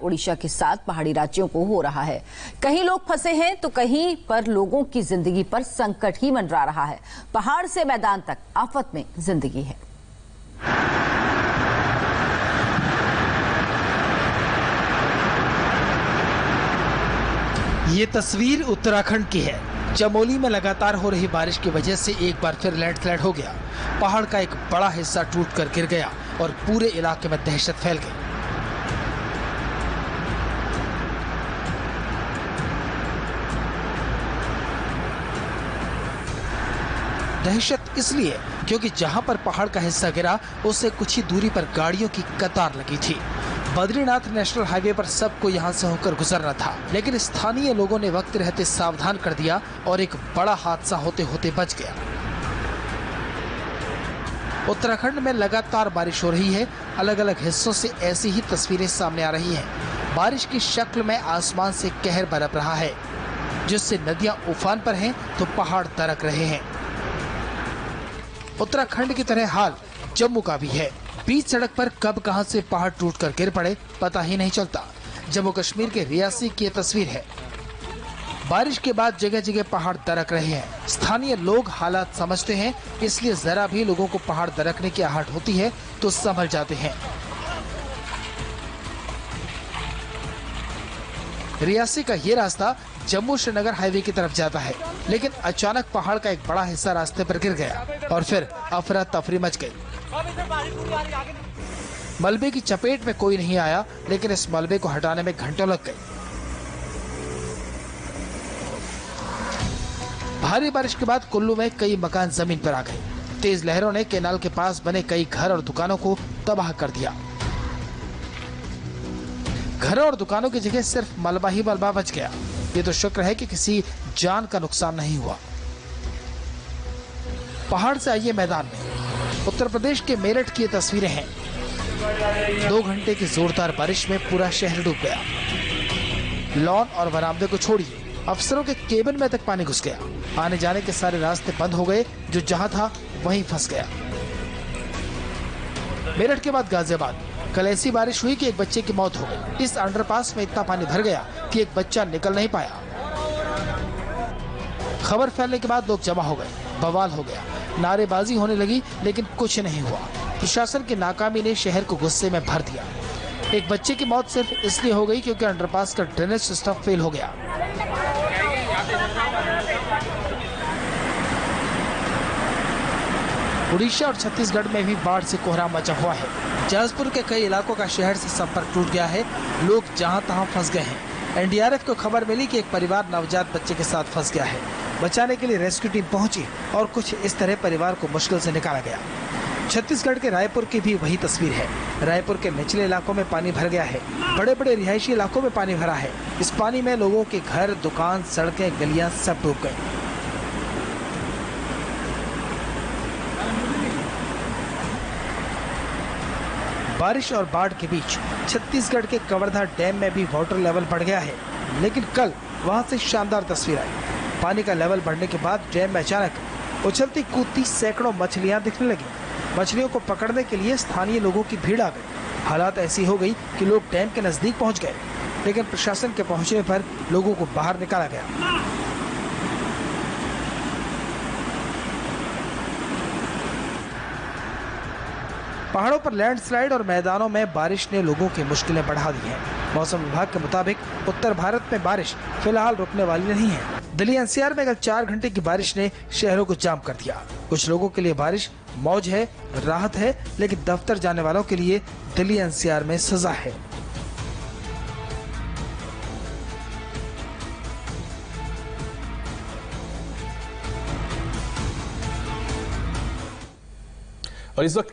उड़ीसा के साथ पहाड़ी राज्यों को हो रहा है। कहीं लोग फंसे हैं तो कहीं पर लोगों की जिंदगी पर संकट ही मंडरा रहा है। पहाड़ से मैदान तक आफत में जिंदगी है। ये तस्वीर उत्तराखंड की है। चमोली में लगातार हो रही बारिश की वजह से एक बार फिर लैंडस्लाइड हो गया। पहाड़ का एक बड़ा हिस्सा टूटकर गिर गया और पूरे इलाके में दहशत फैल गई। दहशत इसलिए क्योंकि जहां पर पहाड़ का हिस्सा गिरा उससे कुछ ही दूरी पर गाड़ियों की कतार लगी थी। बद्रीनाथ नेशनल हाईवे पर सबको यहां से होकर गुजरना था, लेकिन स्थानीय लोगों ने वक्त रहते सावधान कर दिया और एक बड़ा हादसा होते होते बच गया। उत्तराखंड में लगातार बारिश हो रही है। अलग अलग हिस्सों से ऐसी ही तस्वीरें सामने आ रही हैं। बारिश की शक्ल में आसमान से कहर बरप रहा है, जिससे नदियां उफान पर हैं तो पहाड़ दरक रहे हैं। उत्तराखंड की तरह हाल जम्मू का भी है। बीच सड़क पर कब कहां से पहाड़ टूटकर गिर पड़े पता ही नहीं चलता। जम्मू कश्मीर के रियासी की तस्वीर है। बारिश के बाद जगह जगह पहाड़ दरक रहे हैं। स्थानीय लोग हालात समझते हैं, इसलिए जरा भी लोगों को पहाड़ दरकने की आहट होती है तो संभल जाते हैं। रियासी का ये रास्ता जम्मू श्रीनगर हाईवे की तरफ जाता है, लेकिन अचानक पहाड़ का एक बड़ा हिस्सा रास्ते पर गिर गया और फिर अफरा तफरी मच गई। मलबे की चपेट में कोई नहीं आया, लेकिन इस मलबे को हटाने में घंटों लग गए। भारी बारिश के बाद कुल्लू में कई मकान जमीन पर आ गए। तेज लहरों ने केनाल के पास बने कई घर और दुकानों को तबाह कर दिया। घरों और दुकानों की जगह सिर्फ मलबा ही मलबा बच गया। ये तो शुक्र है कि किसी जान का नुकसान नहीं हुआ। पहाड़ से आइए मैदान में। उत्तर प्रदेश के मेरठ की ये तस्वीरें हैं। 2 घंटे की जोरदार बारिश में पूरा शहर डूब गया। लॉन और बरामदे को छोड़िए, अफसरों के केबिन में तक पानी घुस गया। आने जाने के सारे रास्ते बंद हो गए। जो जहां था वहीं फंस गया। मेरठ के बाद गाजियाबाद। कल ऐसी बारिश हुई कि एक बच्चे की मौत हो गई। इस अंडरपास में इतना पानी भर गया कि एक बच्चा निकल नहीं पाया। खबर फैलने के बाद लोग जमा हो गए। बवाल हो गया, नारेबाजी होने लगी, लेकिन कुछ नहीं हुआ। प्रशासन की नाकामी ने शहर को गुस्से में भर दिया। एक बच्चे की मौत सिर्फ इसलिए हो गई क्योंकि अंडरपास का ड्रेनेज सिस्टम फेल हो गया। उड़ीसा और छत्तीसगढ़ में भी बाढ़ से कोहराम मचा हुआ है। जाजपुर के कई इलाकों का शहर से संपर्क टूट गया है। लोग जहां तहां फंस गए हैं। एनडीआरएफ को खबर मिली कि एक परिवार नवजात बच्चे के साथ फंस गया है। बचाने के लिए रेस्क्यू टीम पहुंची और कुछ इस तरह परिवार को मुश्किल से निकाला गया। छत्तीसगढ़ के रायपुर की भी वही तस्वीर है। रायपुर के निचले इलाकों में पानी भर गया है। बड़े बड़े रिहायशी इलाकों में पानी भरा है। इस पानी में लोगों के घर, दुकान, सड़कें, गलियां सब डूब गए। बारिश और बाढ़ के बीच छत्तीसगढ़ के कवर्धा डैम में भी वाटर लेवल बढ़ गया है, लेकिन कल वहां से शानदार तस्वीर आई। पानी का लेवल बढ़ने के बाद डैम में अचानक उछलती कूदती सैकड़ों मछलियां दिखने लगी। मछलियों को पकड़ने के लिए स्थानीय लोगों की भीड़ आ गई। हालात ऐसी हो गई कि लोग डैम के नजदीक पहुंच गए, लेकिन प्रशासन के पहुंचने पर लोगों को बाहर निकाला गया। पहाड़ों पर लैंडस्लाइड और मैदानों में बारिश ने लोगों की मुश्किलें बढ़ा दी हैं। मौसम विभाग के मुताबिक उत्तर भारत में बारिश फिलहाल रुकने वाली नहीं है। दिल्ली एनसीआर में कल 4 घंटे की बारिश ने शहरों को जाम कर दिया। कुछ लोगों के लिए बारिश मौज है, राहत है, लेकिन दफ्तर जाने वालों के लिए दिल्ली एनसीआर में सजा है। और इस वक्त